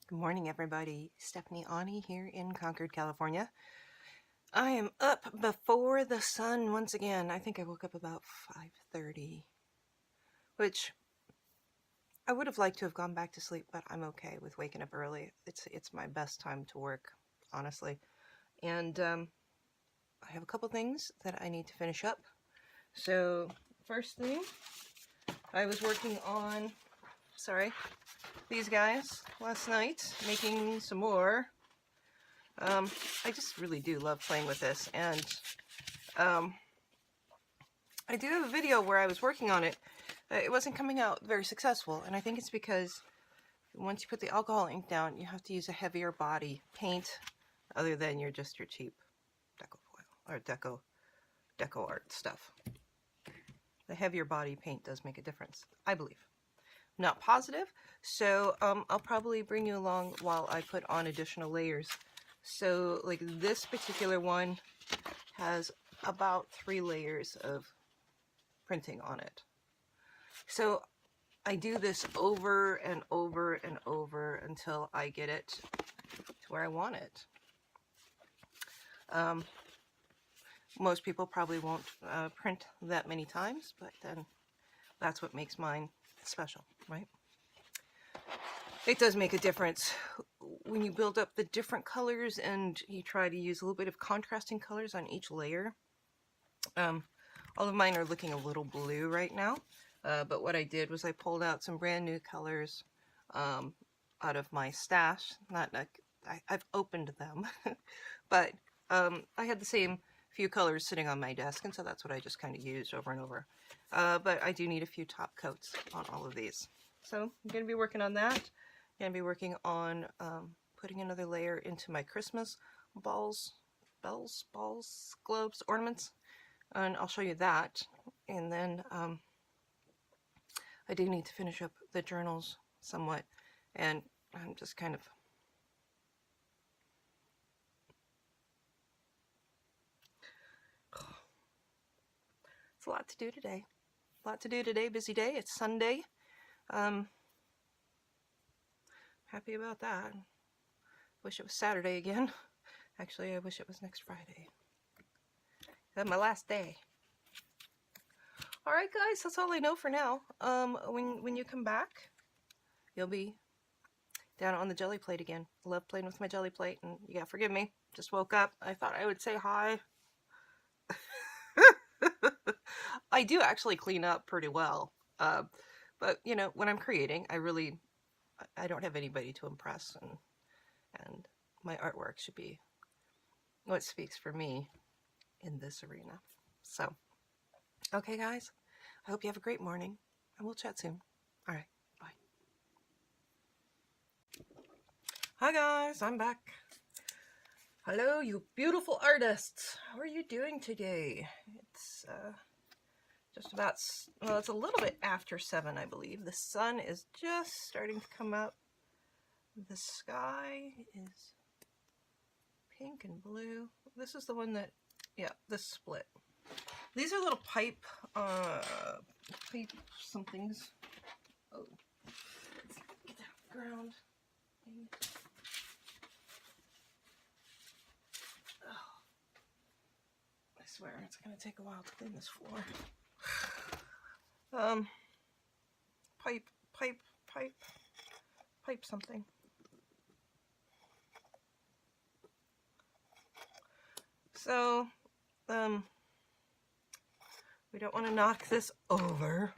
Good morning, everybody. Stephanie Ani here in Concord, California. I am up before the sun once again. I think I woke up about 5:30, which I would have liked to have gone back to sleep, but I'm okay with waking up early. It's my best time to work, honestly. And I have a couple things that I need to finish up. So first thing, I was working on, these guys last night, making some more. I just really do love playing with this, and I do have a video where I was working on it. It wasn't coming out very successful, and I think it's because once you put the alcohol ink down, you have to use a heavier body paint other than your cheap deco foil or deco art stuff. The heavier body paint does make a difference, I believe. I'm not positive, so I'll probably bring you along while I put on additional layers. So like this particular one has about 3 layers of printing on it. So I do this over and over and over until I get it to where I want it. Most people probably won't print that many times, but then that's what makes mine special, right? It does make a difference when you build up the different colors and you try to use a little bit of contrasting colors on each layer. All of mine are looking a little blue right now, but what I did was I pulled out some brand new colors out of my stash. I've opened them, but I had the same few colors sitting on my desk, and so that's what I just kind of used over and over. But I do need a few top coats on all of these. So I'm going to be working on that. I'm going to be working on putting another layer into my Christmas balls, globes, ornaments, and I'll show you that. And then I do need to finish up the journals somewhat, and I'm just kind of it's a lot to do today. Busy day. It's Sunday. Happy about that. Wish it was Saturday again. Actually, I wish it was next Friday. That's my last day. Alright guys, that's all I know for now. When you come back, you'll be down on the jelly plate again. I love playing with my jelly plate, and you gotta forgive me. Just woke up. I thought I would say hi. I do actually clean up pretty well. But you know, when I'm creating, I don't have anybody to impress, and my artwork should be what speaks for me in this arena. So, okay guys, I hope you have a great morning, and we'll chat soon. All right, bye. Hi guys, I'm back. Hello, you beautiful artists. How are you doing today? It's just about, well, it's a little bit after 7, I believe. The sun is just starting to come up. The sky is pink and blue. This is the one that, yeah, this split. These are little pipe somethings. Oh, let's get that off the ground. Oh, I swear it's gonna take a while to clean this floor. Pipe something. So, we don't want to knock this over.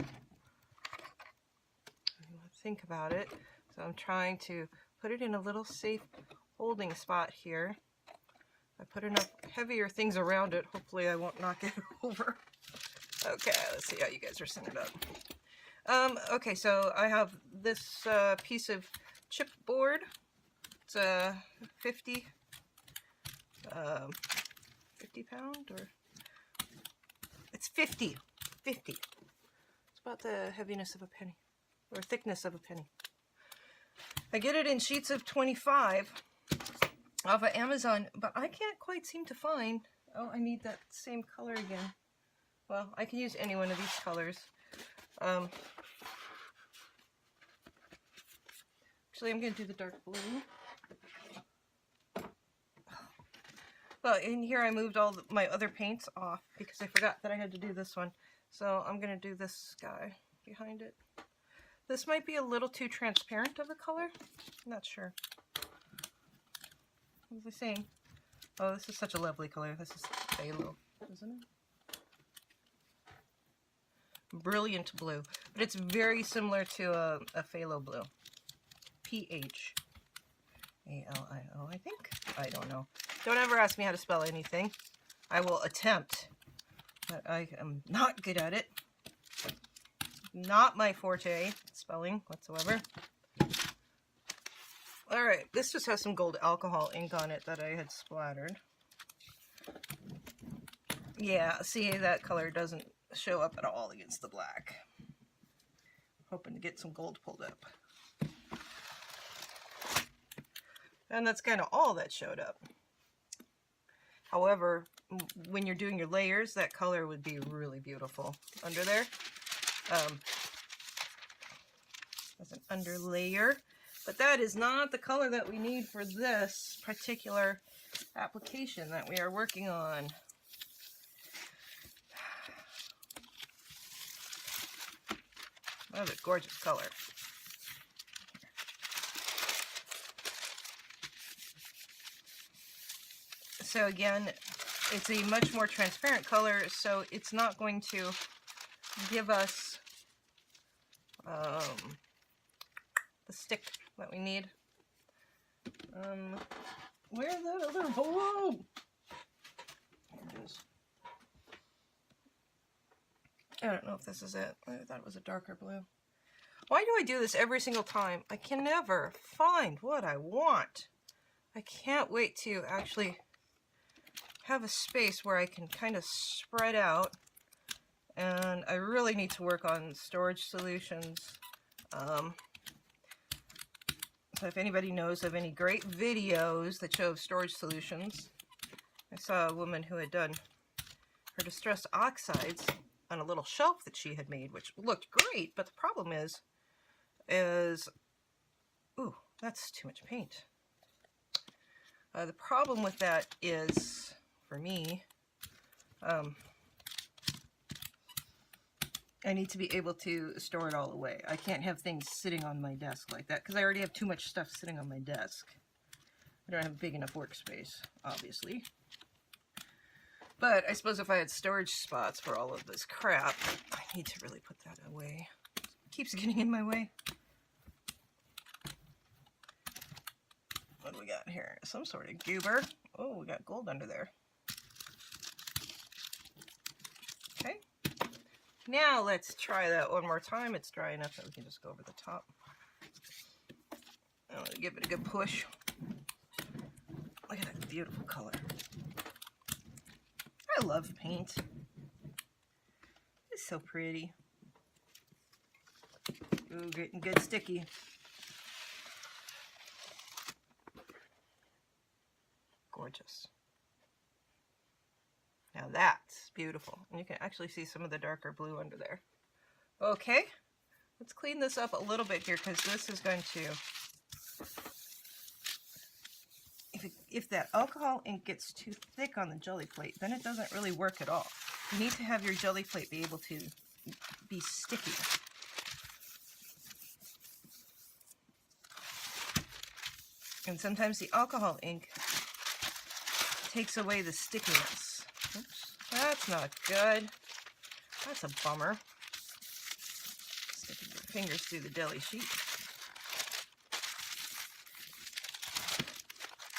Think about it. So I'm trying to put it in a little safe holding spot here. I put enough heavier things around it. Hopefully I won't knock it over. Okay, let's see how you guys are centered up. Okay, so I have this piece of chipboard. It's a 50 pound, or it's 50. It's about the heaviness of a penny, or thickness of a penny. I get it in sheets of 25 off of Amazon, but I can't quite seem to find. Oh, I need that same color again. Well, I can use any one of these colors. Actually, I'm going to do the dark blue. Well, in here I moved all my other paints off because I forgot that I had to do this one. So I'm going to do this guy behind it. This might be a little too transparent of a color. I'm not sure. What was I saying? Oh, this is such a lovely color. This is phthalo, isn't it? Brilliant blue. But it's very similar to a phthalo blue. P-H-A-L-I-O, I think? I don't know. Don't ever ask me how to spell anything. I will attempt, but I am not good at it. Not my forte, spelling whatsoever. Alright, this just has some gold alcohol ink on it that I had splattered. Yeah, see, that color doesn't show up at all against the black. Hoping to get some gold pulled up. And that's kind of all that showed up. However, when you're doing your layers, that color would be really beautiful under there. As an under layer. But that is not the color that we need for this particular application that we are working on. That is a gorgeous color. So again, it's a much more transparent color, so it's not going to give us the stick that we need. Where's that other blue? There it is. I don't know if this is it. I thought it was a darker blue. Why do I do this every single time? I can never find what I want. I can't wait to actually have a space where I can kind of spread out. And I really need to work on storage solutions. So if anybody knows of any great videos that show storage solutions, I saw a woman who had done her distressed oxides on a little shelf that she had made, which looked great, but the problem is, ooh, that's too much paint. The problem with that is, for me, I need to be able to store it all away. I can't have things sitting on my desk like that, because I already have too much stuff sitting on my desk. I don't have a big enough workspace, obviously. But I suppose if I had storage spots for all of this crap, I need to really put that away. It keeps getting in my way. What do we got here? Some sort of goober. Oh, we got gold under there. Okay. Now let's try that one more time. It's dry enough that we can just go over the top. I'm going to give it a good push. Look at that beautiful color. I love paint. It's so pretty. Ooh, getting good sticky. Gorgeous. Now that's beautiful. And you can actually see some of the darker blue under there. Okay, let's clean this up a little bit here, because this is going to, if that alcohol ink gets too thick on the jelly plate, then it doesn't really work at all. You need to have your jelly plate be able to be sticky. And sometimes the alcohol ink takes away the stickiness. Oops, that's not good. That's a bummer. Sticking your fingers through the deli sheet.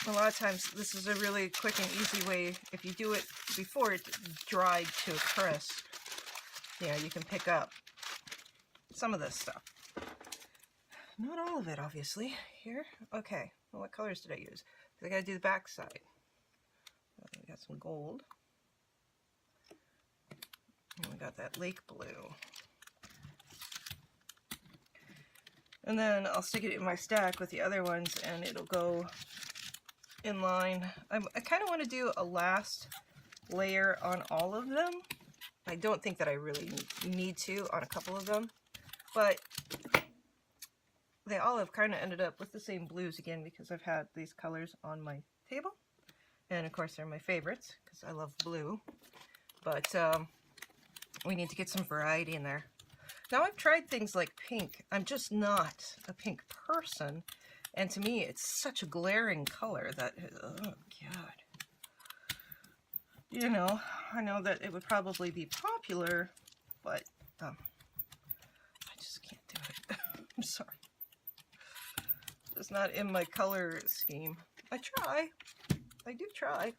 A lot of times this is a really quick and easy way. If you do it before it's dried to a crisp, you know, you can pick up some of this stuff. Not all of it, obviously. Here, okay. Well, what colors did I use? Because I got to do the back side. We got some gold. And we got that lake blue. And then I'll stick it in my stack with the other ones, and it'll go in line. I kind of want to do a last layer on all of them. I don't think that I really need to on a couple of them, but they all have kind of ended up with the same blues again because I've had these colors on my table. And of course they're my favorites because I love blue. But we need to get some variety in there. Now I've tried things like pink. I'm just not a pink person. And to me it's such a glaring color that, oh God. You know, I know that it would probably be popular, but I just can't do it. I'm sorry. It's not in my color scheme. I try. I do try.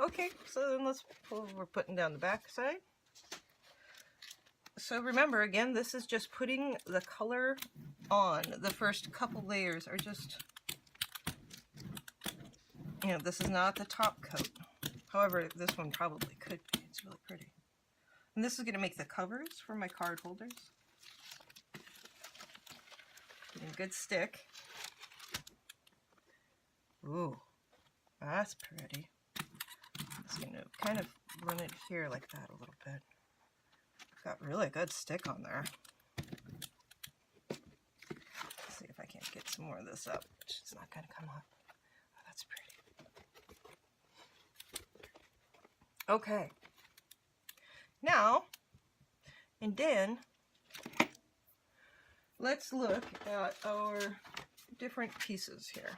Okay, so then let's pull, we're putting down the back side. So remember, again, this is just putting the color on. The first couple layers are just, you know, this is not the top coat. However, this one probably could be. It's really pretty. And this is going to make the covers for my card holders. Getting a good stick. Ooh, that's pretty. I'm just going to kind of run it here like that a little bit. Got really good stick on there. Let's see if I can't get some more of this up. It's not going to come up. Oh, that's pretty. Okay. Now, and then, let's look at our different pieces here.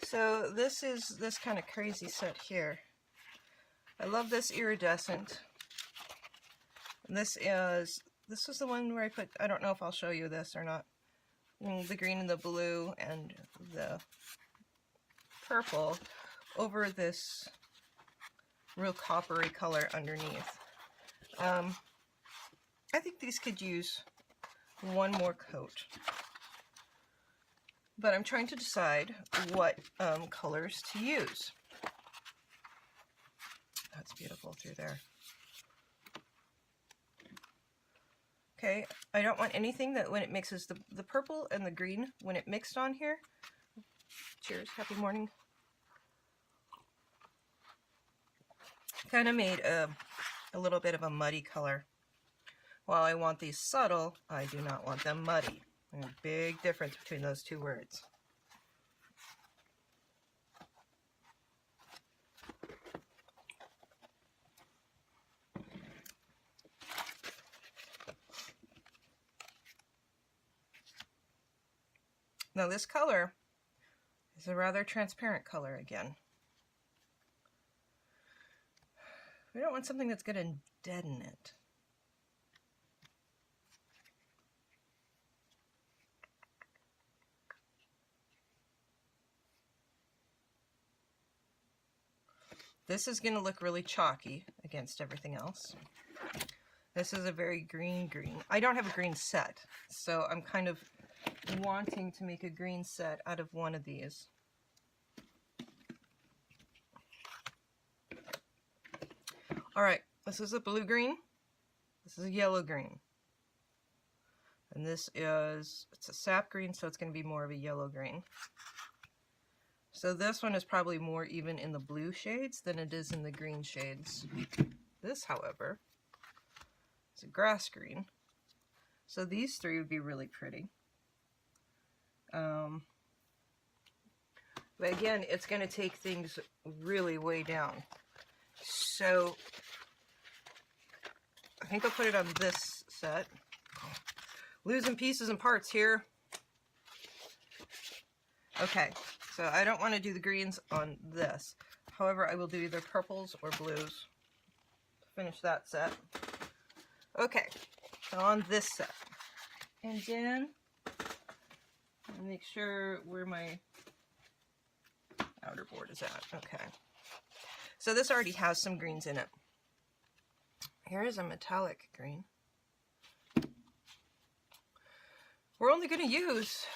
So this is this kind of crazy set here. I love this iridescent. This is the one where I put, I don't know if I'll show you this or not, the green and the blue and the purple over this real coppery color underneath. I think these could use one more coat, but I'm trying to decide what colors to use. That's beautiful through there. Okay, I don't want anything that when it mixes the purple and the green, when it mixed on here. Cheers, happy morning. Kind of made a little bit of a muddy color. While I want these subtle, I do not want them muddy. There's a big difference between those two words. Now this color is a rather transparent color again. We don't want something that's going to deaden it. This is going to look really chalky against everything else. This is a very green. I don't have a green set, so I'm kind of wanting to make a green set out of one of these. All right, this is a blue-green. This is a yellow-green. And this is, it's a sap green, so it's going to be more of a yellow-green. So this one is probably more even in the blue shades than it is in the green shades. This, however, is a grass green. So these three would be really pretty. But again, it's going to take things really way down. So I think I'll put it on this set. Losing pieces and parts here. Okay, so I don't want to do the greens on this. However, I will do either purples or blues to finish that set. Okay, so on this set. And then make sure where my outer board is at. Okay. So this already has some greens in it. Here is a metallic green. We're only going to use,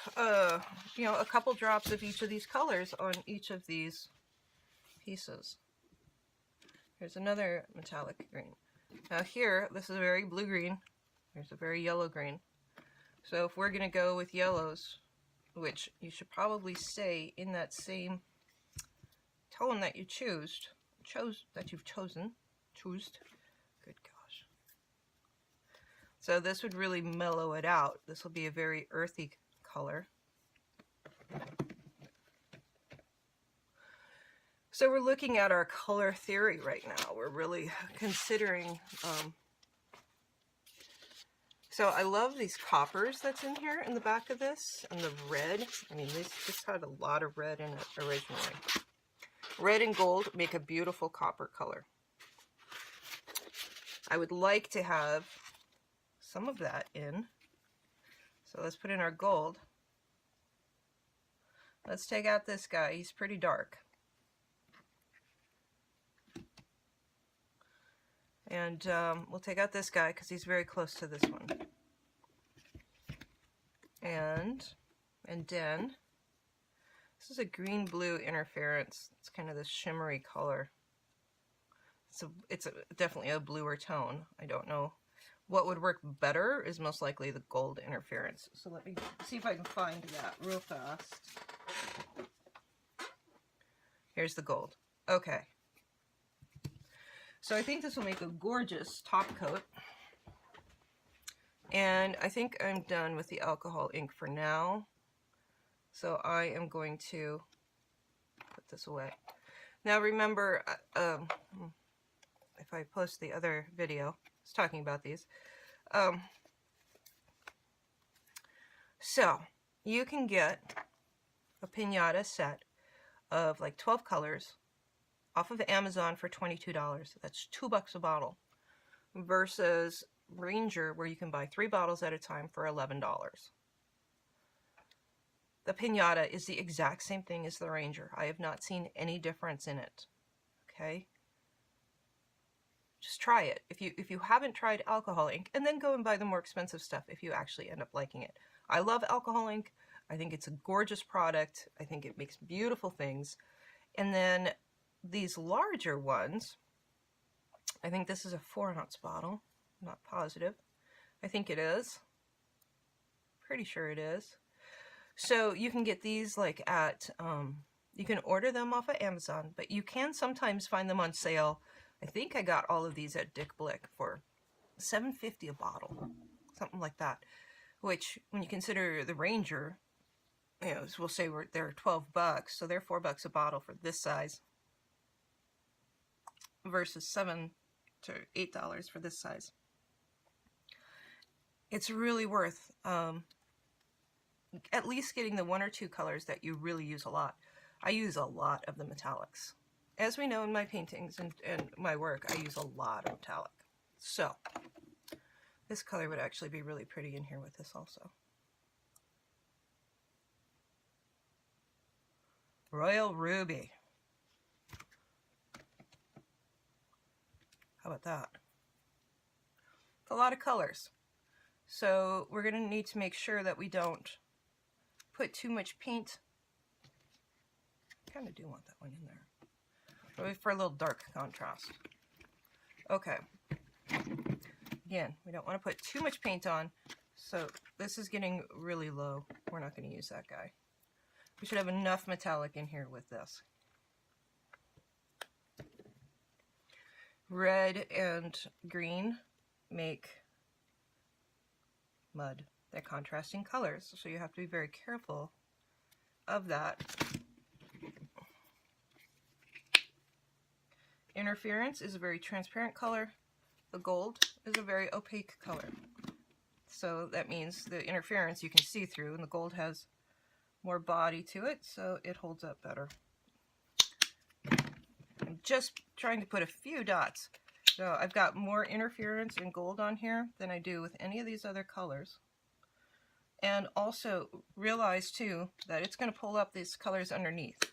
you know, a couple drops of each of these colors on each of these pieces. Here's another metallic green. Now here, this is a very blue-green. There's a very yellow-green. So if we're going to go with yellows, which you should probably stay in that same tone that you you've chosen. Good gosh. So this would really mellow it out. This will be a very earthy color. So we're looking at our color theory right now. We're really considering, so I love these coppers that's in here in the back of this, and the red. I mean, this had a lot of red in it originally. Red and gold make a beautiful copper color. I would like to have some of that in. So let's put in our gold. Let's take out this guy. He's pretty dark. And we'll take out this guy because he's very close to this one. And then, this is a green-blue interference. It's kind of this shimmery color. It's definitely a bluer tone. I don't know. What would work better is most likely the gold interference. So let me see if I can find that real fast. Here's the gold. Okay. So I think this will make a gorgeous top coat. And I think I'm done with the alcohol ink for now. So I am going to put this away. Now remember, if I post the other video, I was talking about these. So you can get a piñata set of like 12 colors off of Amazon for $22. That's $2 a bottle, versus Ranger, where you can buy 3 bottles at a time for $11. The piñata is the exact same thing as the Ranger. I have not seen any difference in it. Okay? Just try it. If you haven't tried alcohol ink, and then go and buy the more expensive stuff if you actually end up liking it. I love alcohol ink. I think it's a gorgeous product. I think it makes beautiful things. And then these larger ones, I think this is a 4-ounce bottle. I'm not positive. I think it is. Pretty sure it is. So you can get these like at, you can order them off of Amazon, but you can sometimes find them on sale. I think I got all of these at Dick Blick for $7.50 a bottle, something like that. Which, when you consider the Ranger, you know, we'll say they're $12, so they're $4 a bottle for this size, versus $7 to $8 for this size. It's really worth at least getting the 1 or 2 colors that you really use a lot. I use a lot of the metallics. As we know in my paintings and my work, I use a lot of metallic. So, this color would actually be really pretty in here with this also. Royal Ruby. How about that? It's a lot of colors. So we're going to need to make sure that we don't put too much paint. I kind of do want that one in there. Maybe for a little dark contrast. Okay. Again, we don't want to put too much paint on. So this is getting really low. We're not going to use that guy. We should have enough metallic in here with this. Red and green make mud. They're contrasting colors, so you have to be very careful of that. Interference is a very transparent color. The gold is a very opaque color. So that means the interference you can see through, and the gold has more body to it, so it holds up better. I'm just trying to put a few dots. So I've got more interference in gold on here than I do with any of these other colors. And also realize too that it's going to pull up these colors underneath.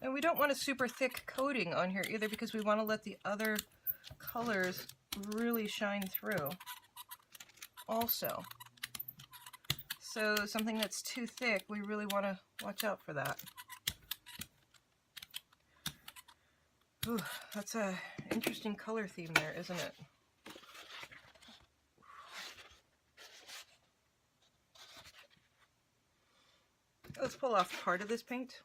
And we don't want a super thick coating on here either, because we want to let the other colors really shine through also. So something that's too thick, we really want to watch out for that. Ooh, that's a interesting color theme there, isn't it? Let's pull off part of this paint.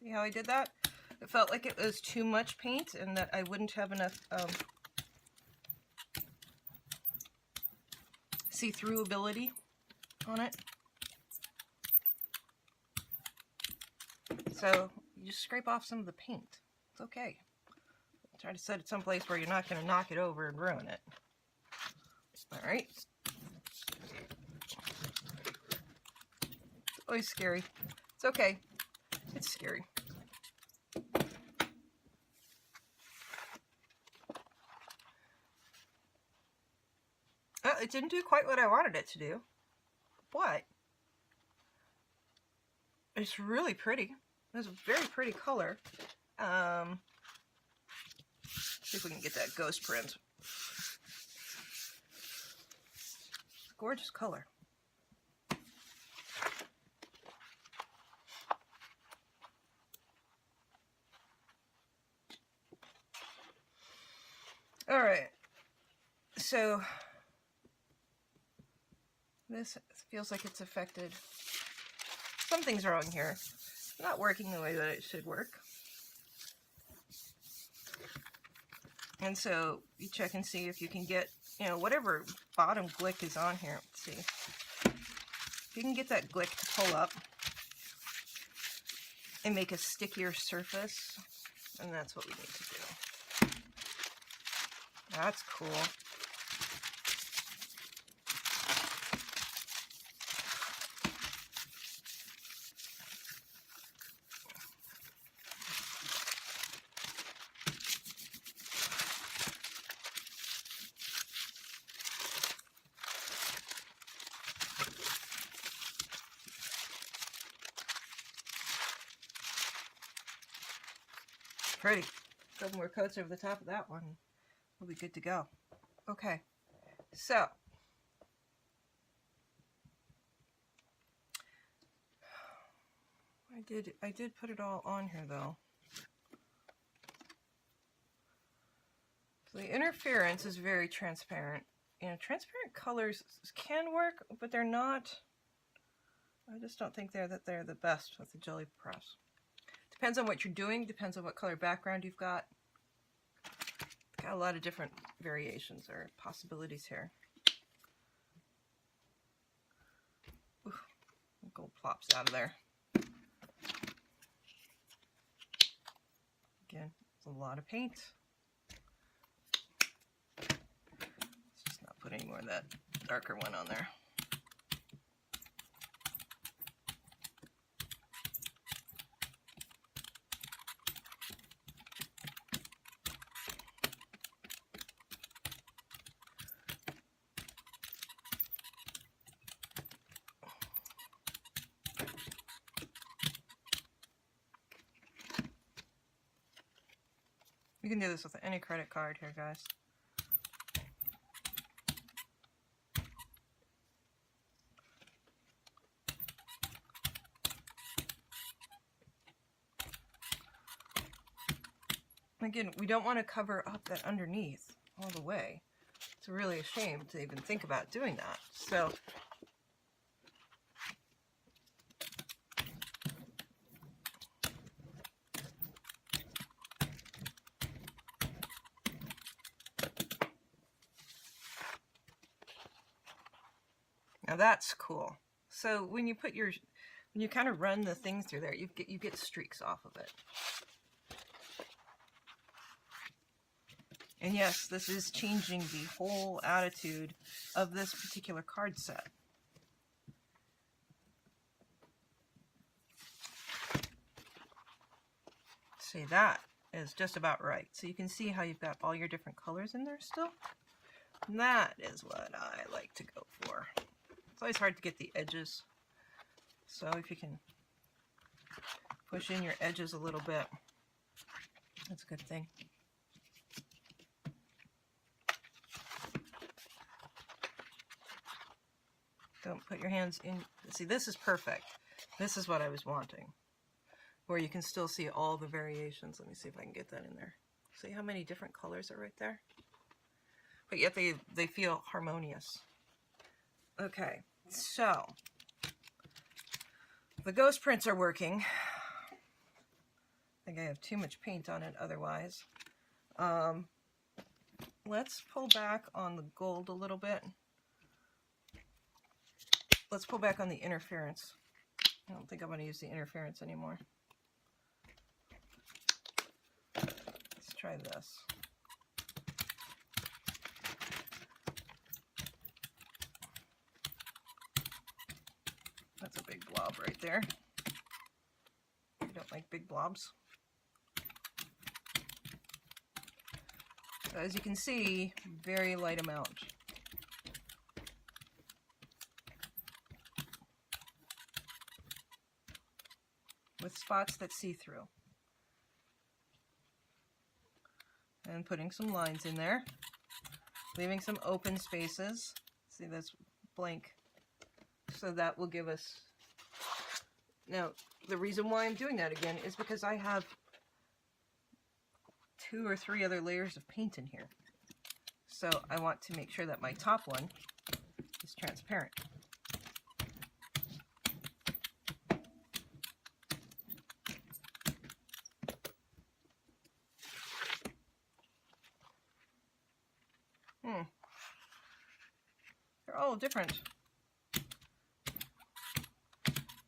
See how I did that? It felt like it was too much paint and that I wouldn't have enough see-through ability on it. So you just scrape off some of the paint. It's okay. Try to set it someplace where you're not going to knock it over and ruin it. Alright. It's always scary. It's okay. It's scary. It didn't do quite what I wanted it to do, but it's really pretty. It's a very pretty color. See if we can get that ghost print. Gorgeous color. All right, so this feels like it's affected. Something's wrong here. It's not working the way that it should work. And so you check and see if you can get, you know, whatever bottom glick is on here. Let's see. If you can get that glick to pull up and make a stickier surface, and that's what we need to do. That's cool. Pretty. A couple more coats over the top of that one. We'll be good to go. Okay, so I did put it all on here though. So the interference is very transparent. You know, transparent colors can work, but they're not. I just don't think they're the best with the Gelli Press. Depends on what you're doing. Depends on what color background you've got. Got a lot of different variations or possibilities here. Oof, gold plops out of there. Again, it's a lot of paint. Let's just not put any more of that darker one on there. You can do this with any credit card here, guys. Again, we don't want to cover up that underneath all the way. It's really a shame to even think about doing that. So now that's cool. So when you put when you kind of run the thing through there, you get streaks off of it. And yes, this is changing the whole attitude of this particular card set. See, that is just about right. So you can see how you've got all your different colors in there still. And that is what I like to go for. It's always hard to get the edges. So if you can push in your edges a little bit, that's a good thing. Don't put your hands in. See, this is perfect. This is what I was wanting. Where you can still see all the variations. Let me see if I can get that in there. See how many different colors are right there? But yet they feel harmonious. Okay, so the ghost prints are working. think I have too much paint on it otherwise. Let's pull back on the gold a little bit. Let's pull back on the interference. I don't think I'm going to use the interference anymore. Let's try this. That's a big blob right there. I don't like big blobs. So as you can see, very light amount. With spots that see through. And putting some lines in there. Leaving some open spaces. See, that's blank. So that will give us... Now, the reason why I'm doing that again is because I have 2 or 3 other layers of paint in here. So I want to make sure that my top one is transparent. They're all different.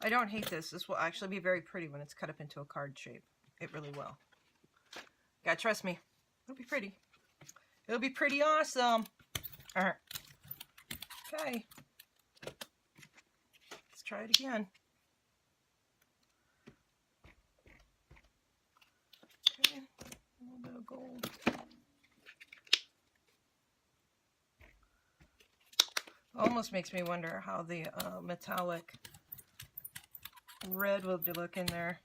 I don't hate this. This will actually be very pretty when it's cut up into a card shape. It really will. Gotta trust me. It'll be pretty. It'll be pretty awesome. Okay. Let's try it again. Okay. A little bit of gold. Almost makes me wonder how the metallic red will look in there.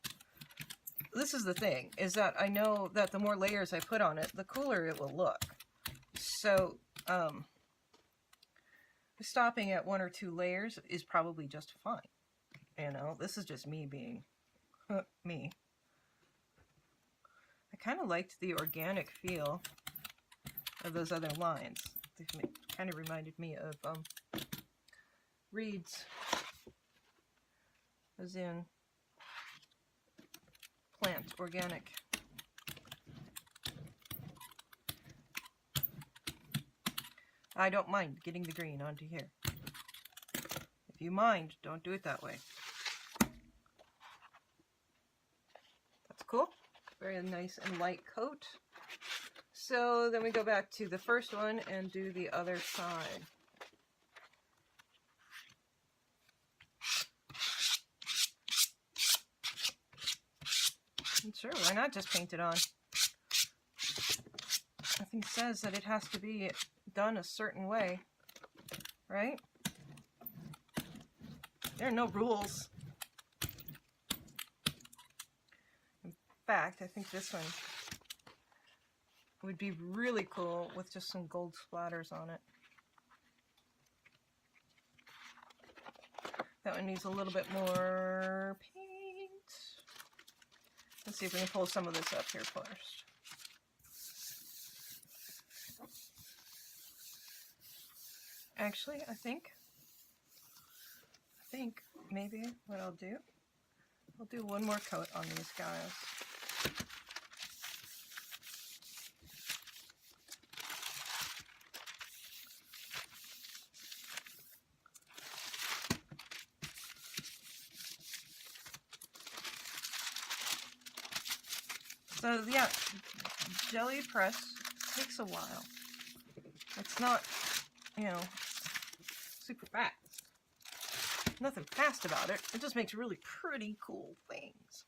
This is the thing, is that I know that the more layers I put on it, the cooler it will look. So, stopping at 1 or 2 layers is probably just fine. You know, this is just me being me. I kind of liked the organic feel of those other lines. They kind of reminded me of reeds, as in plant, organic. I don't mind getting the green onto here. If you mind, don't do it that way. That's cool. Very nice and light coat. So then we go back to the first one and do the other side. And sure, why not just paint it on? Nothing says that it has to be done a certain way, right? There are no rules. In fact, I think this one would be really cool with just some gold splatters on it. That one needs a little bit more paint. Let's see if we can pull some of this up here first. Actually, I think maybe what I'll do one more coat on these guys. So yeah, Gelli Press takes a while. It's not, you know, super fast. Nothing fast about it. It just makes really pretty cool things.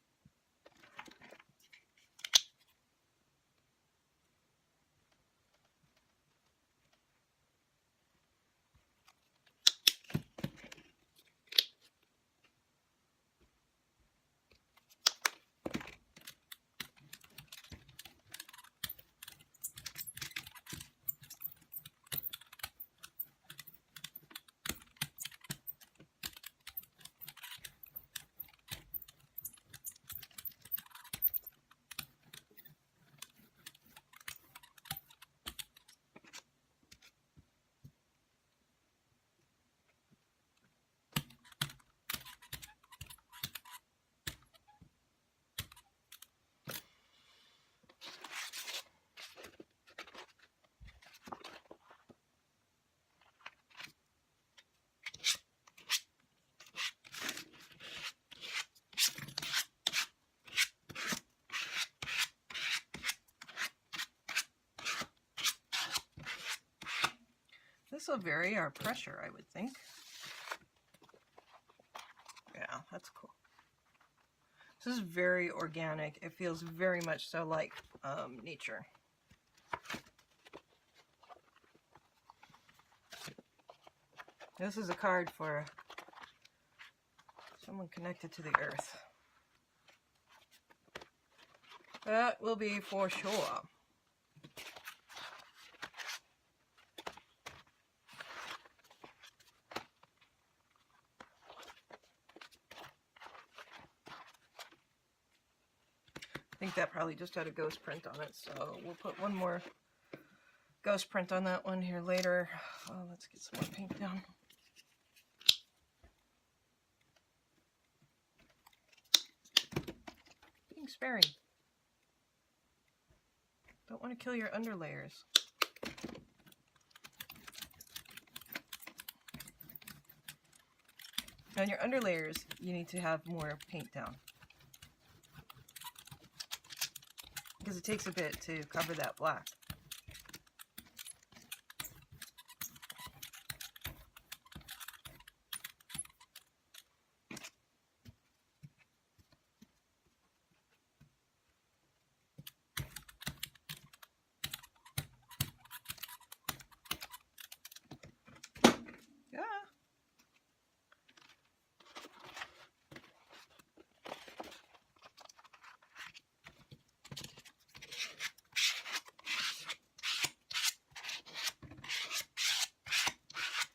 This will vary our pressure, I would think. Yeah, that's cool. This is very organic. It feels very much so like nature. This is a card for someone connected to the earth. That will be for sure. I think that probably just had a ghost print on it, so we'll put one more ghost print on that one here later. Oh, let's get some more paint down. Being sparing. Don't want to kill your underlayers. On your underlayers, you need to have more paint down, because it takes a bit to cover that black.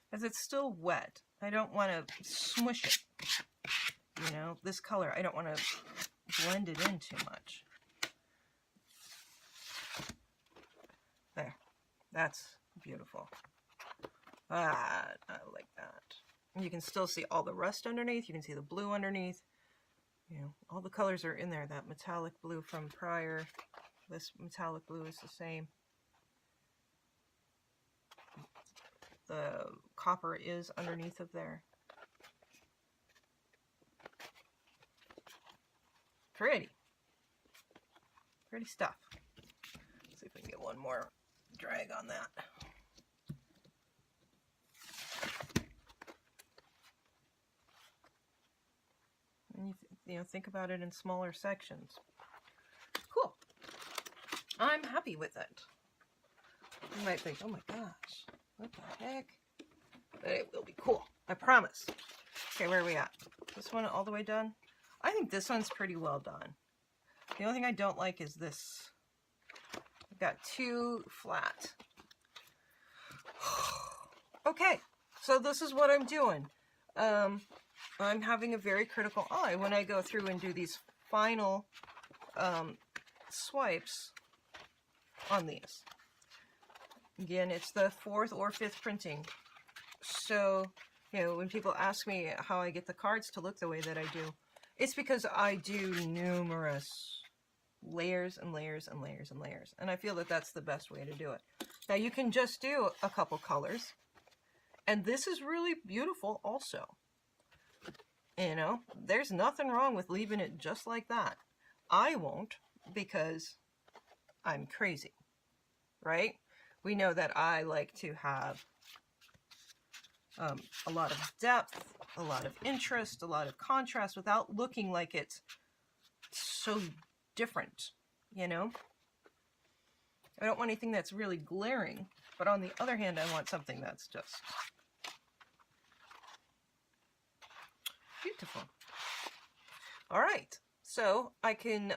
Because it's still wet. I don't want to smush it. You know, this color, I don't want to blend it in too much. There. That's beautiful. Ah, I like that. You can still see all the rust underneath. You can see the blue underneath. You know, all the colors are in there. That metallic blue from prior. This metallic blue is the same. The copper is underneath of there. Pretty. Pretty stuff. Let's see if we can get one more drag on that. And you know, think about it in smaller sections. Cool. I'm happy with it. You might think, oh my gosh. What the heck? But it will be cool. I promise. Okay, where are we at? This one all the way done? I think this one's pretty well done. The only thing I don't like is this. I've got too flat. Okay, so this is what I'm doing. I'm having a very critical eye when I go through and do these final swipes on these. Again, it's the 4th or 5th printing. So, you know, when people ask me how I get the cards to look the way that I do, it's because I do numerous layers and layers and layers and layers. And I feel that that's the best way to do it. Now, you can just do a couple colors. And this is really beautiful also. You know, there's nothing wrong with leaving it just like that. I won't, because I'm crazy, right? We know that I like to have a lot of depth, a lot of interest, a lot of contrast without looking like it's so different, you know? I don't want anything that's really glaring, but on the other hand, I want something that's just beautiful. All right, so I can,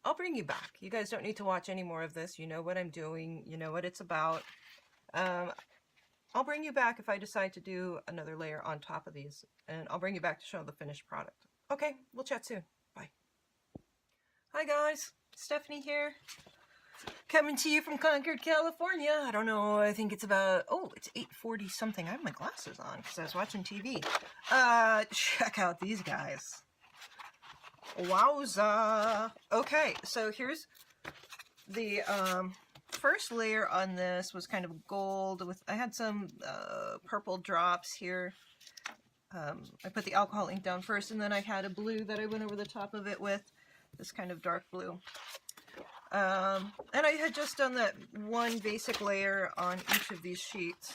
I'll bring you back. You guys don't need to watch any more of this. You know what I'm doing. You know what it's about. I'll bring you back if I decide to do another layer on top of these. And I'll bring you back to show the finished product. Okay, we'll chat soon. Bye. Hi guys, Stephanie here. Coming to you from Concord, California. I don't know, I think it's about, oh, it's 8:40 something. I have my glasses on because I was watching TV. Check out these guys. Wowza. Okay, so here's the first layer on this was kind of gold with, I had some purple drops here. I put the alcohol ink down first, and then I had a blue that I went over the top of it with, this kind of dark blue. And I had just done that one basic layer on each of these sheets.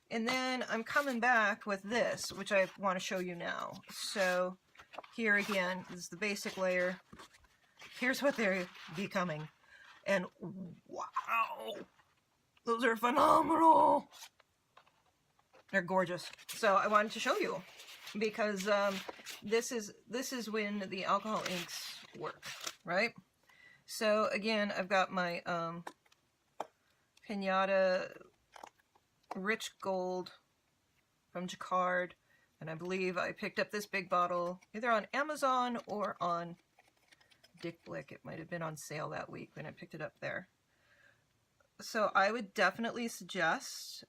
And then I'm coming back with this, which I want to show you now. So here again is the basic layer. Here's what they're becoming. And wow, those are phenomenal. They're gorgeous. So I wanted to show you because this is when the alcohol inks work, right? So again, I've got my Pinata Rich Gold from Jacquard, and I believe I picked up this big bottle either on Amazon or on Dick Blick. It might have been on sale that week when I picked it up there. So I would definitely suggest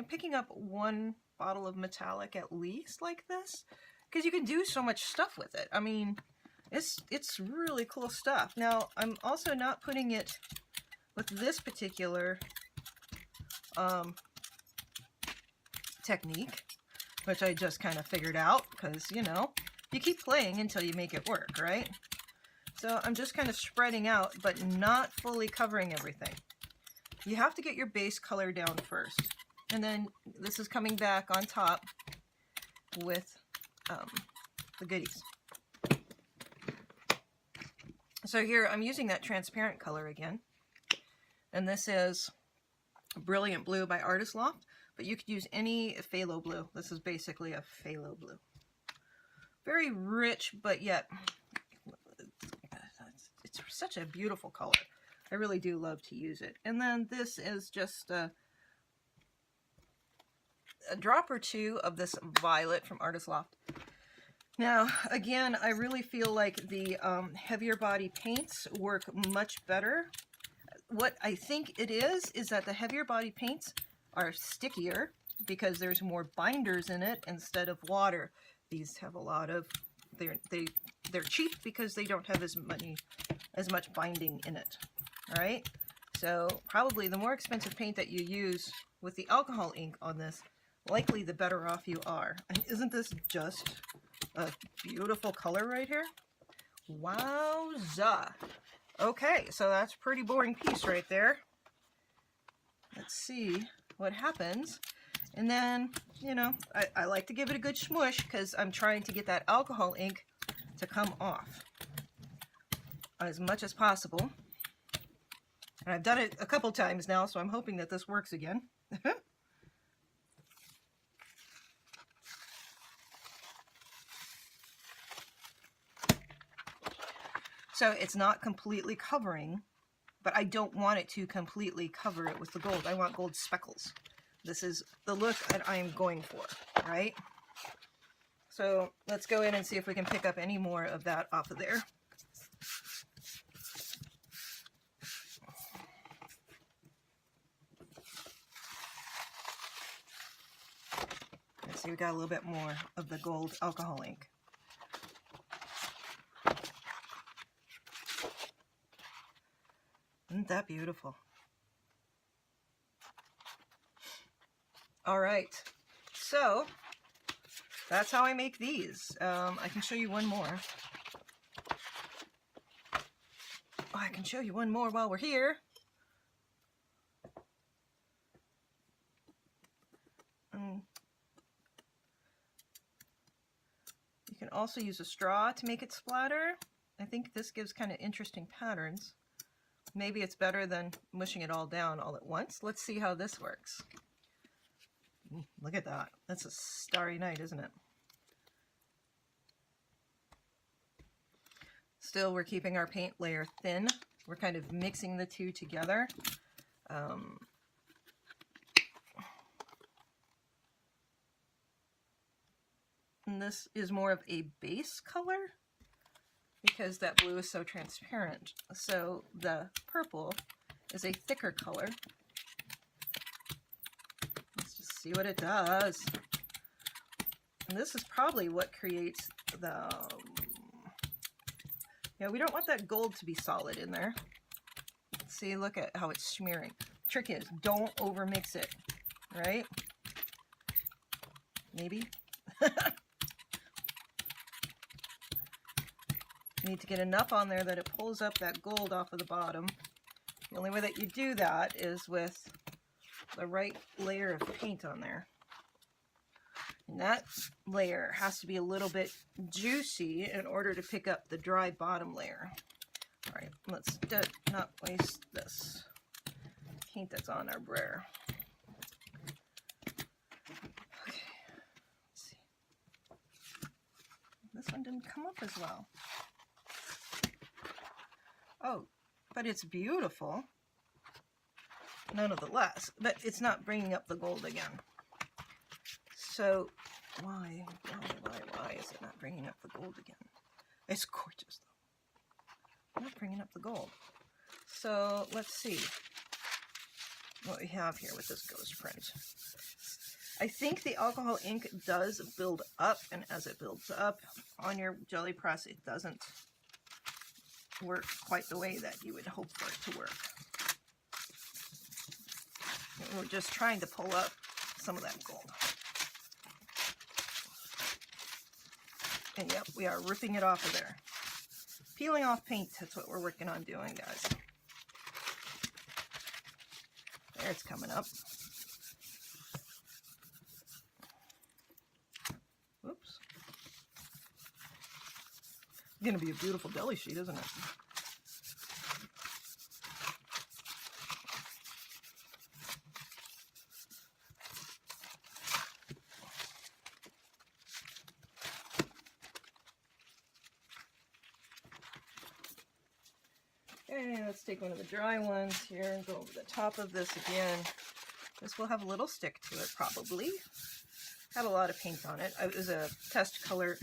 picking up one bottle of metallic at least like this, because you can do so much stuff with it. I mean, it's really cool stuff. Now, I'm also not putting it with this particular technique, which I just kind of figured out because, you keep playing until you make it work, right? So I'm just kind of spreading out, but not fully covering everything. You have to get your base color down first. And then this is coming back on top with the goodies. So here I'm using that transparent color again. And this is Brilliant Blue by Artist Loft, but you could use any phthalo blue. This is basically a phthalo blue. Very rich, but yet it's such a beautiful color. I really do love to use it. And then this is just a drop or two of this violet from Artist Loft. Now, again, I really feel like the heavier body paints work much better. What I think it is that the heavier body paints are stickier because there's more binders in it instead of water. These have a lot of, they're cheap because they don't have as much binding in it. All right, so probably the more expensive paint that you use with the alcohol ink on this, likely the better off you are. And isn't this just a beautiful color right here? Wowza. Okay, so that's a pretty boring piece right there. Let's see what happens. And then, I like to give it a good smush because I'm trying to get that alcohol ink to come off as much as possible. And I've done it a couple times now, so I'm hoping that this works again. So it's not completely covering, but I don't want it to completely cover it with the gold. I want gold speckles. This is the look that I'm going for, right? So let's go in and see if we can pick up any more of that off of there. Let's see, we got a little bit more of the gold alcohol ink. Isn't that beautiful? All right, so that's how I make these. I can show you one more. I can show you one more while we're here. You can also use a straw to make it splatter. I think this gives kind of interesting patterns. Maybe it's better than mushing it all down all at once. Let's see how this works. Look at that. That's a starry night, isn't it? Still, we're keeping our paint layer thin. We're kind of mixing the two together. And this is more of a base color, because that blue is so transparent. So the purple is a thicker color. Let's just see what it does. And this is probably what creates the... we don't want that gold to be solid in there. See, look at how it's smearing. Trick is, don't overmix it, right? Maybe? You need to get enough on there that it pulls up that gold off of the bottom. The only way that you do that is with the right layer of paint on there. And that layer has to be a little bit juicy in order to pick up the dry bottom layer. All right, let's not waste this paint that's on our brayer. Okay, let's see. This one didn't come up as well. Oh, but it's beautiful, nonetheless, but it's not bringing up the gold again. So why is it not bringing up the gold again? It's gorgeous though. Not bringing up the gold. So let's see what we have here with this ghost print. I think the alcohol ink does build up, and as it builds up on your Gelli Press, it doesn't work quite the way that you would hope for it to work. We're just trying to pull up some of that gold. And yep, we are ripping it off of there. Peeling off paint, that's what we're working on doing, guys. There, it's coming up. Whoops. It's going to be a beautiful deli sheet, isn't it? Okay, let's take one of the dry ones here and go over the top of this again. This will have a little stick to it, probably. Had a lot of paint on it. It was a test color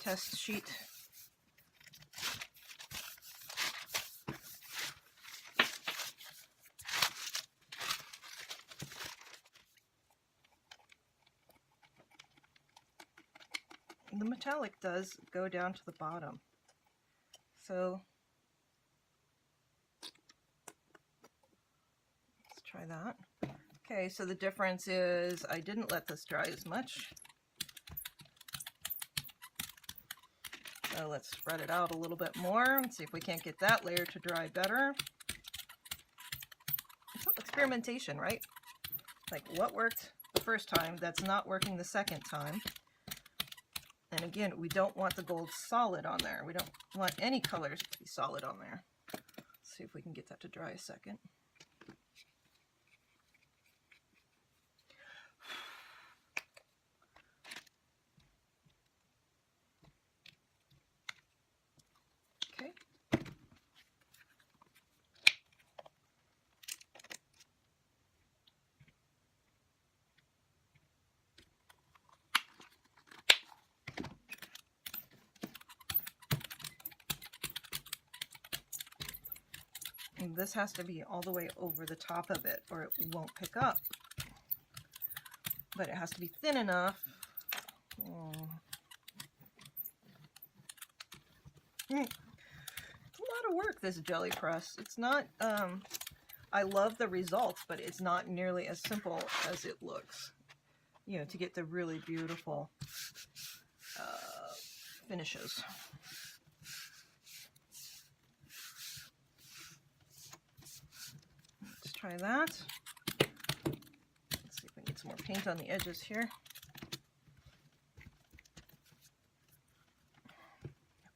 test sheet. The metallic does go down to the bottom. So let's try that. Okay, so the difference is I didn't let this dry as much. So let's spread it out a little bit more and see if we can't get that layer to dry better. It's all experimentation, right? Like what worked the first time that's not working the second time. And again, we don't want the gold solid on there. We don't want any colors to be solid on there. Let's see if we can get that to dry a second. Okay. And this has to be all the way over the top of it or it won't pick up. But it has to be thin enough. It's a lot of work, this Gelli Press. It's not, I love the results, but it's not nearly as simple as it looks. You know, to get the really beautiful finishes. Try that. Let's see if we can get some more paint on the edges here.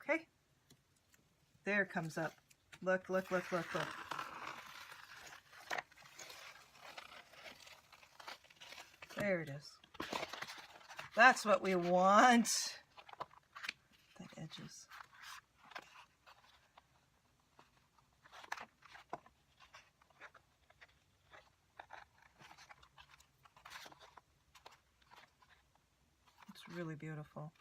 Okay. There it comes up. Look, look, look, look, look. There it is. That's what we want. The edges. Really beautiful.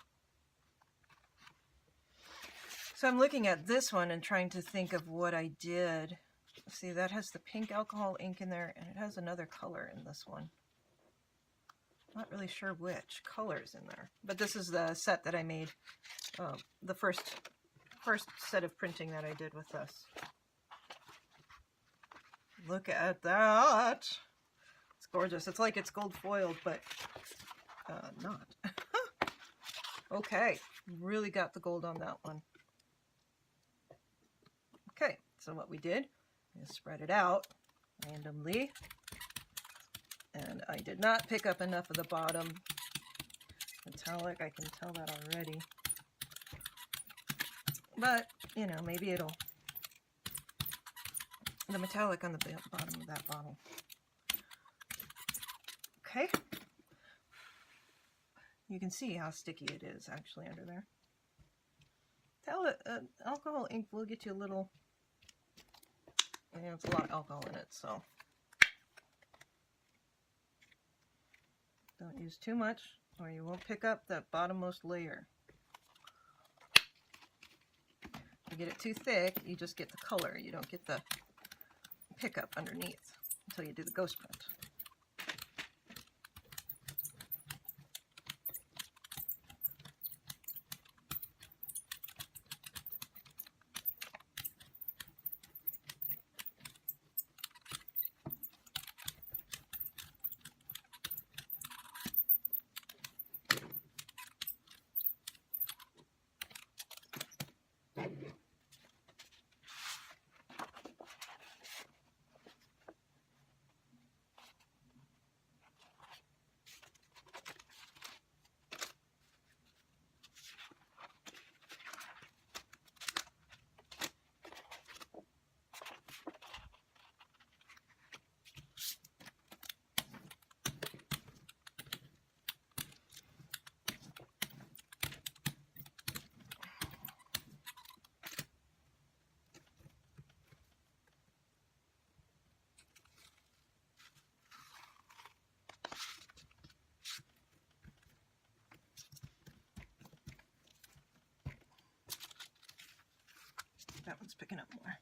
So I'm looking at this one and trying to think of what I did. See, that has the pink alcohol ink in there, and it has another color in this one. Not really sure which color is in there, but this is the set that I made, the first set of printing that I did with this. Look at that. It's gorgeous. It's like it's gold foiled, but not. Okay, really got the gold on that one. Okay, so what we did is spread it out randomly, and I did not pick up enough of the bottom metallic. I can tell that already. But, you know, maybe it'll, the metallic on the bottom of that bottle. Okay. You can see how sticky it is actually under there. Alcohol ink will get you a little, you know, it's a lot of alcohol in it, so don't use too much or you won't pick up that bottommost layer. If you get it too thick, you just get the color. You don't get the pickup underneath until you do the ghost print. That one's picking up more.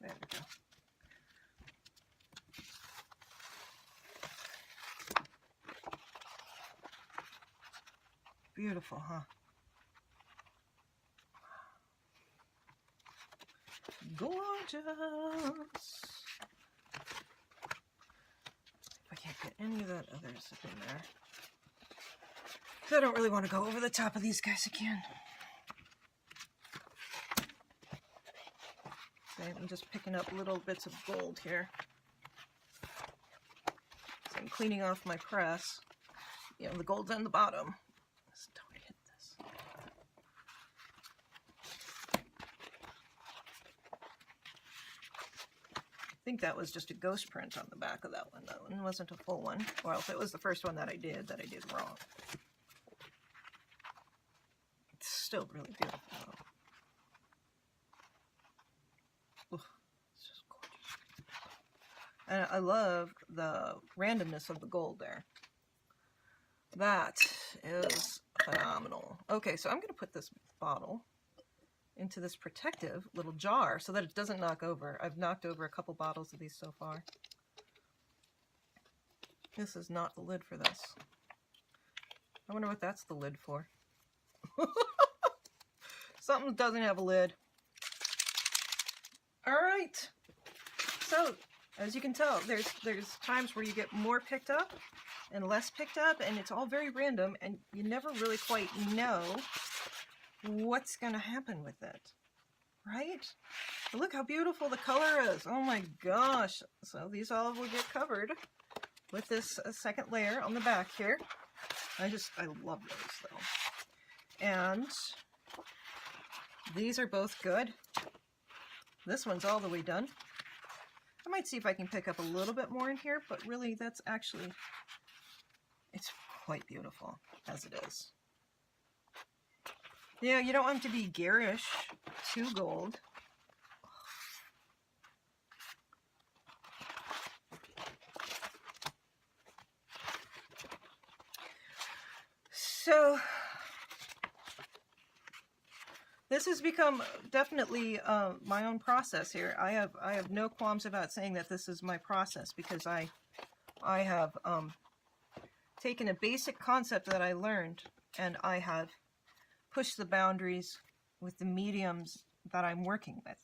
There we go. Beautiful, huh? Gorgeous. I can't get any of that other stuff in there. So I don't really want to go over the top of these guys again. Okay, I'm just picking up little bits of gold here. So I'm cleaning off my press. You know, the gold's on the bottom. Just don't hit this. I think that was just a ghost print on the back of that one. That one wasn't a full one. Or else it was the first one that I did wrong. It's still really beautiful though. It's just gorgeous. And I love the randomness of the gold there. That is phenomenal. Okay, so I'm going to put this bottle into this protective little jar so that it doesn't knock over. I've knocked over a couple bottles of these so far. This is not the lid for this. I wonder what that's the lid for. Something doesn't have a lid. All right. So, as you can tell, there's times where you get more picked up and less picked up, and it's all very random, and you never really quite know what's going to happen with it, right? But look how beautiful the color is. Oh my gosh. So these all will get covered with this second layer on the back here. I love those though. And these are both good. This one's all the way done. I might see if I can pick up a little bit more in here, but really that's actually, it's quite beautiful as it is. Yeah, you don't want them to be garish, too gold. So, this has become definitely my own process here. I have no qualms about saying that this is my process because I have taken a basic concept that I learned and I have pushed the boundaries with the mediums that I'm working with.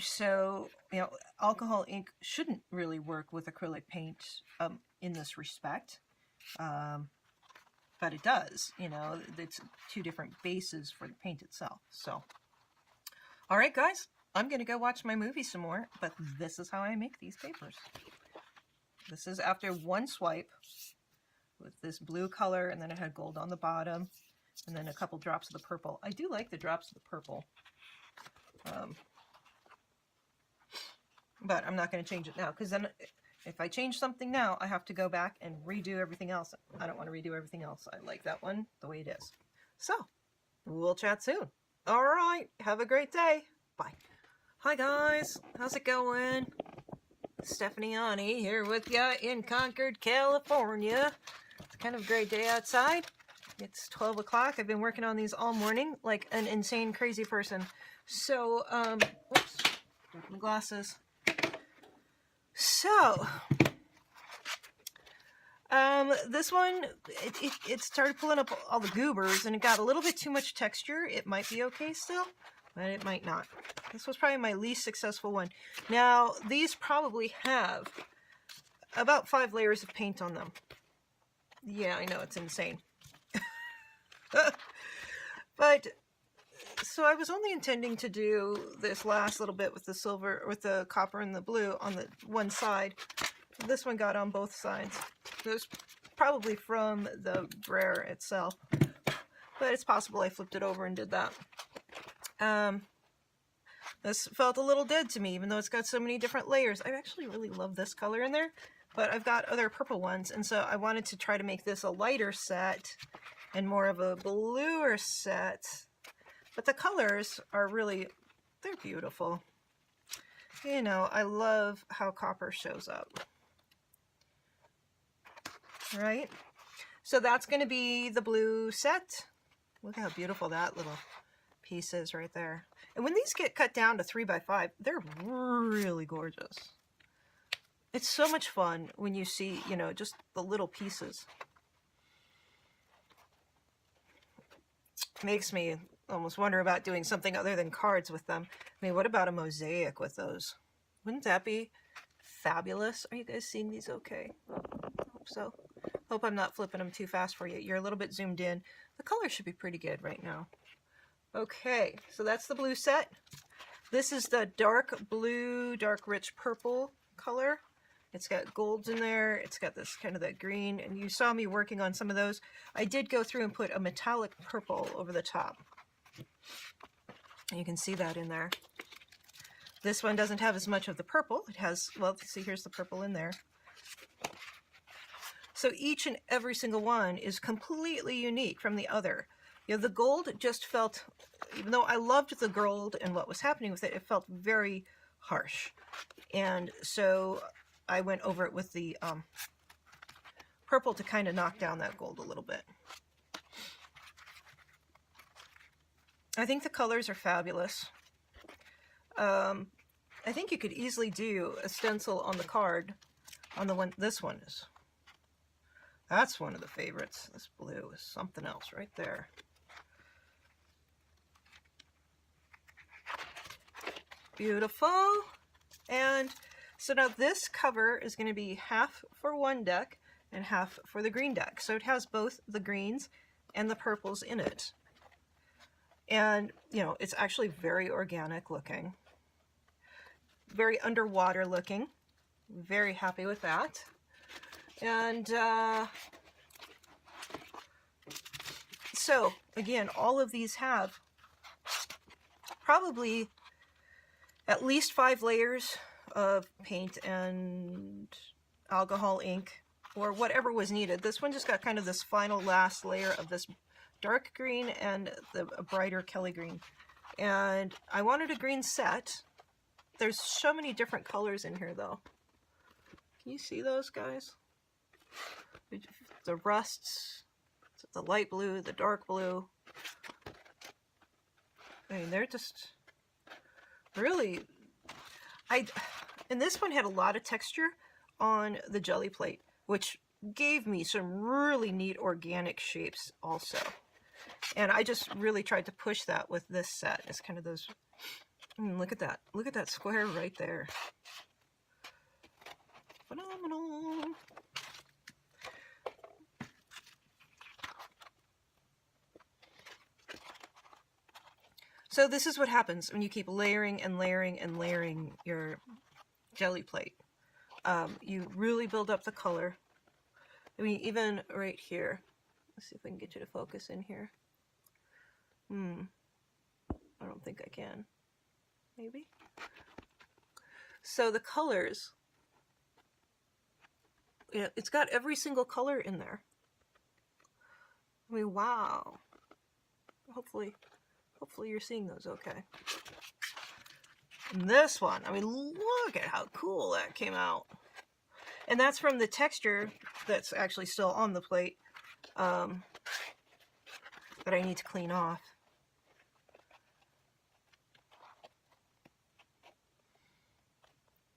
So, you know, alcohol ink shouldn't really work with acrylic paint in this respect. But it does, you know, it's 2 different bases for the paint itself. So, all right, guys, I'm going to go watch my movie some more, but this is how I make these papers. This is after 1 swipe with this blue color, and then it had gold on the bottom, and then a couple drops of the purple. I do like the drops of the purple. But I'm not going to change it now, because then if I change something now, I have to go back and redo everything else. I don't want to redo everything else. I like that one the way it is. So, we'll chat soon. All right, have a great day. Bye. Hi, guys. How's it going? Stephanie Aune here with ya in Concord, California. It's kind of a great day outside. It's 12 o'clock. I've been working on these all morning like an insane, crazy person. So, whoops, broke my glasses. So, this one, it started pulling up all the goobers, and it got a little bit too much texture. It might be okay still, but it might not. This was probably my least successful one. Now, these probably have about 5 layers of paint on them. Yeah, I know, it's insane. But, so I was only intending to do this last little bit with the silver, with the copper and the blue on the one side. This one got on both sides. It was probably from the brayer itself, but it's possible I flipped it over and did that. This felt a little dead to me, even though it's got so many different layers. I actually really love this color in there, but I've got other purple ones, and so I wanted to try to make this a lighter set and more of a bluer set. But the colors are really, they're beautiful. You know, I love how copper shows up. Right? So that's going to be the blue set. Look how beautiful that little piece is right there. And when these get cut down to 3x5, they're really gorgeous. It's so much fun when you see, you know, just the little pieces. Makes me almost wonder about doing something other than cards with them. I mean, what about a mosaic with those? Wouldn't that be fabulous? Are you guys seeing these okay? I hope so. Hope I'm not flipping them too fast for you. You're a little bit zoomed in. The color should be pretty good right now. Okay, so that's the blue set. This is the dark blue, dark rich purple color. It's got golds in there. It's got this kind of that green, and you saw me working on some of those. I did go through and put a metallic purple over the top. You can see that in there. This one doesn't have as much of the purple. It has, well, see, here's the purple in there. So each and every single one is completely unique from the other. You know, the gold just felt, even though I loved the gold and what was happening with it, it felt very harsh. And so I went over it with the purple to kind of knock down that gold a little bit. I think the colors are fabulous. I think you could easily do a stencil on the card on the one, this one is. That's one of the favorites. This blue is something else right there. Beautiful. And so now this cover is going to be half for one deck and half for the green deck. So it has both the greens and the purples in it. And, you know, it's actually very organic looking. Very underwater looking. Very happy with that. And so, again, all of these have probably at least 5 layers of paint and alcohol ink or whatever was needed. This one just got kind of this final last layer of this dark green and a brighter Kelly green. And I wanted a green set. There's so many different colors in here, though. Can you see those, guys? The rusts, the light blue, the dark blue. I mean, they're just really... And this one had a lot of texture on the jelly plate, which gave me some really neat organic shapes also. And I just really tried to push that with this set. It's kind of those... look at that. Look at that square right there. Phenomenal. So this is what happens when you keep layering and layering and layering your Gelli plate. You really build up the color. I mean, even right here. Let's see if I can get you to focus in here. I don't think I can. Maybe? So the colors, yeah, it's got every single color in there. I mean, wow. Hopefully you're seeing those okay. And this one, I mean, look at how cool that came out. And that's from the texture that's actually still on the plate that I need to clean off.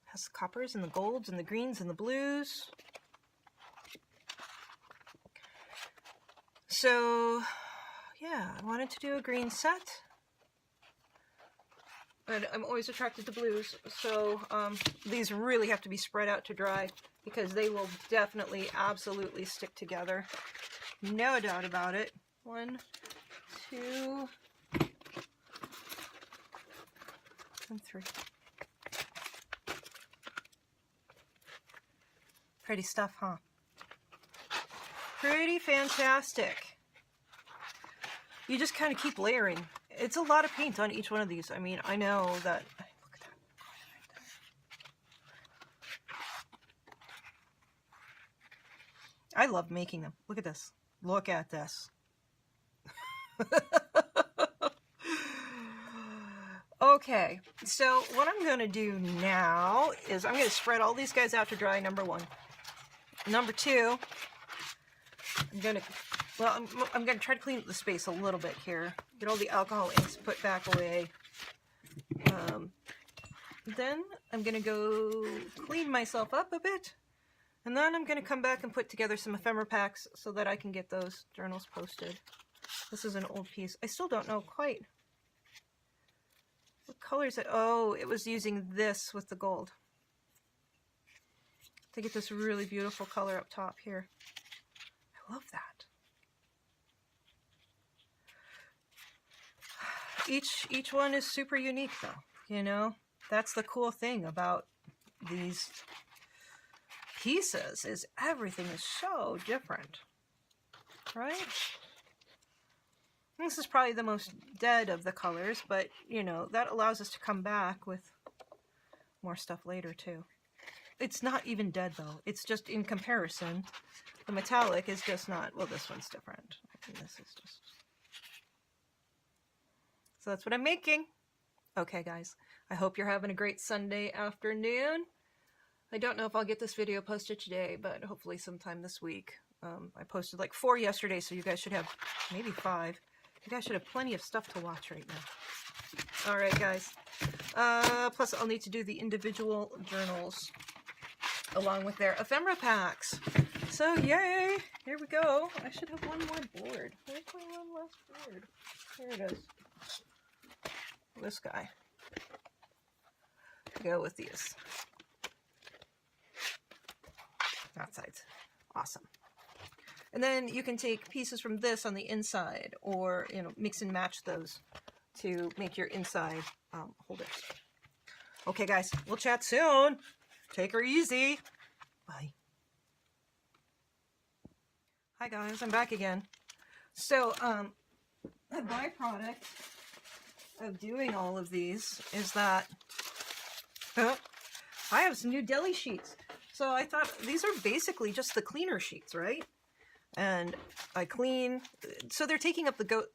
Has the coppers and the golds and the greens and the blues. So, yeah, I wanted to do a green set. And I'm always attracted to blues, so these really have to be spread out to dry because they will definitely, absolutely stick together. No doubt about it. 1, 2, and 3. Pretty stuff, huh? Pretty fantastic. You just kind of keep layering. It's a lot of paint on each one of these. I mean, I know that. Look at that. I love making them. Look at this. Look at this. Okay, so what I'm going to do now is I'm going to spread all these guys out to dry, number 1. Number 2, I'm going to try to clean up the space a little bit here. Get all the alcohol inks put back away. Then I'm going to go clean myself up a bit. And then I'm going to come back and put together some ephemera packs so that I can get those journals posted. This is an old piece. I still don't know quite what color is it. Oh, it was using this with the gold to get this really beautiful color up top here. I love that. Each one is super unique though, you know? That's the cool thing about these pieces is everything is so different, right? This is probably the most dead of the colors, but you know, that allows us to come back with more stuff later too. It's not even dead though. It's just in comparison. The metallic is just not, well, this one's different. I think this is just... So that's what I'm making. Okay, guys. I hope you're having a great Sunday afternoon. I don't know if I'll get this video posted today, but hopefully sometime this week. I posted like 4 yesterday, so you guys should have maybe 5. You guys should have plenty of stuff to watch right now. All right, guys. Plus, I'll need to do the individual journals along with their ephemera packs. So, yay! Here we go. I should have one more board. Where's my one last board? Here it is. This guy. Go with these. That side's awesome. And then you can take pieces from this on the inside, or you know, mix and match those to make your inside holders. Okay, guys, we'll chat soon. Take her easy. Bye. Hi guys, I'm back again. So, a byproduct of doing all of these is that I have some new deli sheets. So I thought these are basically just the cleaner sheets, right? And I clean, so they're taking up the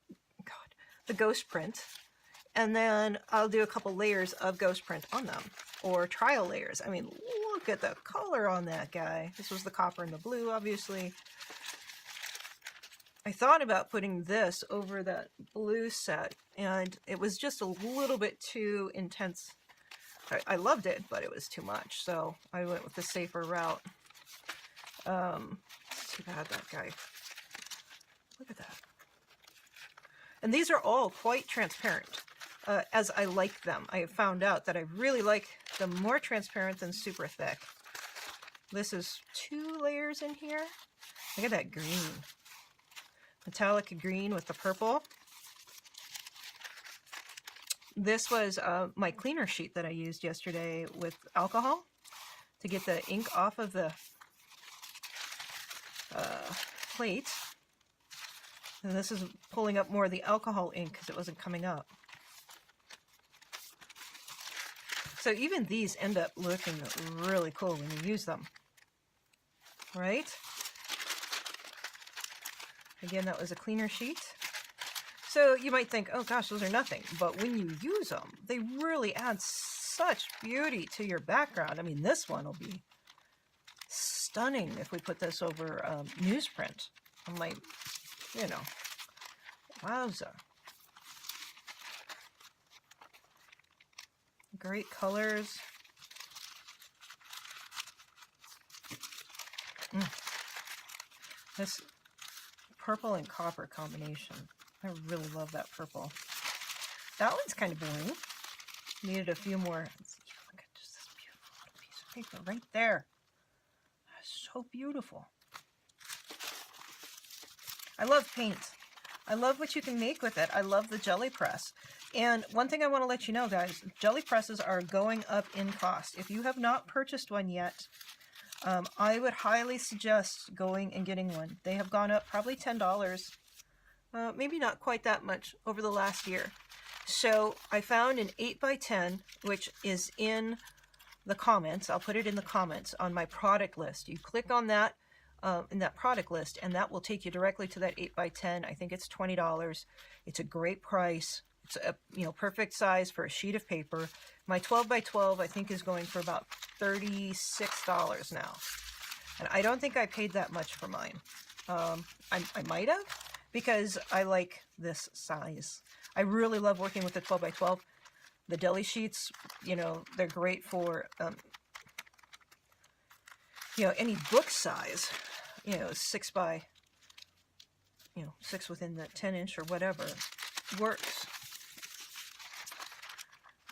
ghost print, and then I'll do a couple layers of ghost print on them, or trial layers. I mean, look at the color on that guy. This was the copper and the blue, obviously. I thought about putting this over that blue set, and it was just a little bit too intense. I loved it, but it was too much, so I went with the safer route. It's too bad that guy. Look at that. And these are all quite transparent, as I like them. I have found out that I really like them more transparent than super thick. This is 2 layers in here. Look at that green. Metallic green with the purple. This was my cleaner sheet that I used yesterday with alcohol to get the ink off of the plate. And this is pulling up more of the alcohol ink because it wasn't coming up. So even these end up looking really cool when you use them, right? Again, that was a cleaner sheet. So you might think, oh gosh, those are nothing. But when you use them, they really add such beauty to your background. I mean, this one will be stunning if we put this over newsprint. I'm like, you know, wowza. Great colors. This purple and copper combination. I really love that purple. That one's kind of boring. Needed a few more. Look at just this beautiful little piece of paper right there. That's so beautiful. I love paint. I love what you can make with it. I love the Gelli Press. And one thing I want to let you know, guys, Gelli Presses are going up in cost. If you have not purchased one yet, I would highly suggest going and getting one. They have gone up probably $10, maybe not quite that much over the last year. So I found an 8x10, which is in the comments. I'll put it in the comments on my product list. You click on that in that product list, and that will take you directly to that 8x10. I think it's $20. It's a great price. It's a perfect size for a sheet of paper. My 12x12 I think is going for about $36 now, and I don't think I paid that much for mine. I might have, because I like this size. I really love working with the 12x12. The deli sheets, they're great for any book size. 6 by 6 within the 10-inch or whatever works.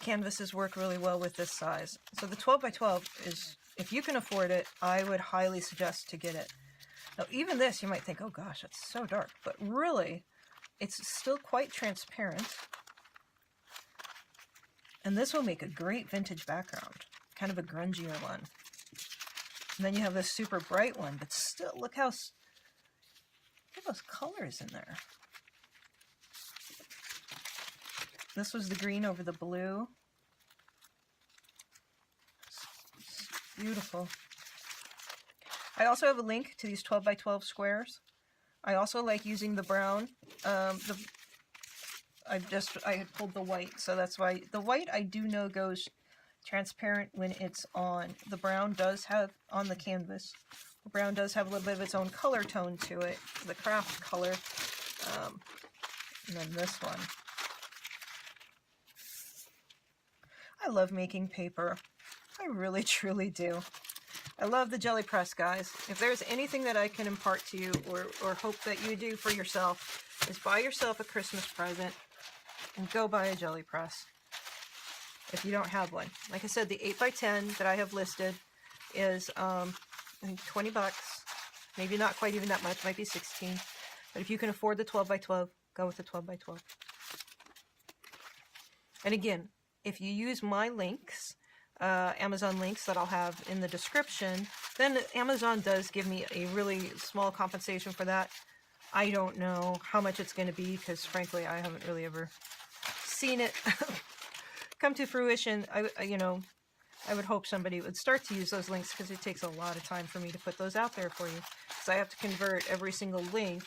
Canvases work really well with this size. So the 12x12 is, if you can afford it, I would highly suggest to get it. Now even this, you might think, oh gosh, it's so dark, but really it's still quite transparent. And this will make a great vintage background, kind of a grungier one. And then you have this super bright one, but still look at those colors in there. This was the green over the blue. It's beautiful. I also have a link to these 12x12 squares. I also like using the brown. I had pulled the white, so that's why the white I do know goes transparent when it's on. The brown does have, on the canvas, the brown does have a little bit of its own color tone to it, the craft color. And then this one. I love making paper. I really, truly do. I love the Gelli Press, guys. If there's anything that I can impart to you or hope that you do for yourself, is buy yourself a Christmas present and go buy a Gelli Press if you don't have one. Like I said, the 8x10 that I have listed is I think $20. Maybe not quite even that much, might be 16. But if you can afford the 12x12, go with the 12x12. And again, if you use my links, Amazon links that I'll have in the description, then Amazon does give me a really small compensation for that. I don't know how much it's going to be, because frankly I haven't really ever seen it come to fruition. I would hope somebody would start to use those links, because it takes a lot of time for me to put those out there for you, because I have to convert every single link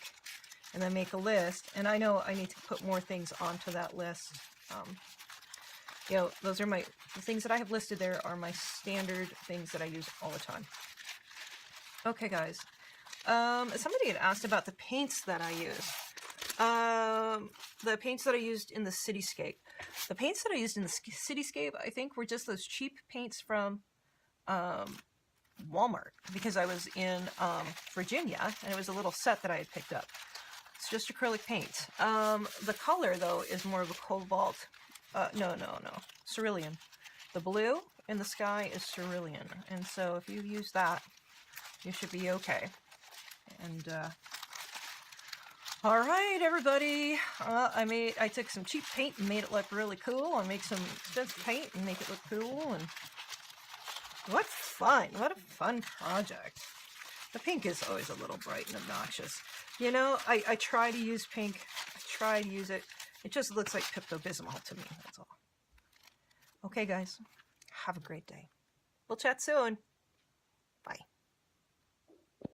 and then make a list, and I know I need to put more things onto that list. Those are the things that I have listed there are my standard things that I use all the time. Okay, guys. Somebody had asked about the paints that I use. The paints that I used in the cityscape. The paints that I used in the cityscape, I think, were just those cheap paints from Walmart, because I was in Virginia, and it was a little set that I had picked up. It's just acrylic paint. The color, though, is more of a cobalt. No, cerulean. The blue in the sky is cerulean, and so if you use that, you should be okay. And All right, everybody. I took some cheap paint and made it look really cool. I make some expensive paint and make it look cool. And what fun! What a fun project. The pink is always a little bright and obnoxious. You know, I try to use pink. I try to use it. It just looks like Pepto-Bismol to me. That's all. Okay, guys. Have a great day. We'll chat soon.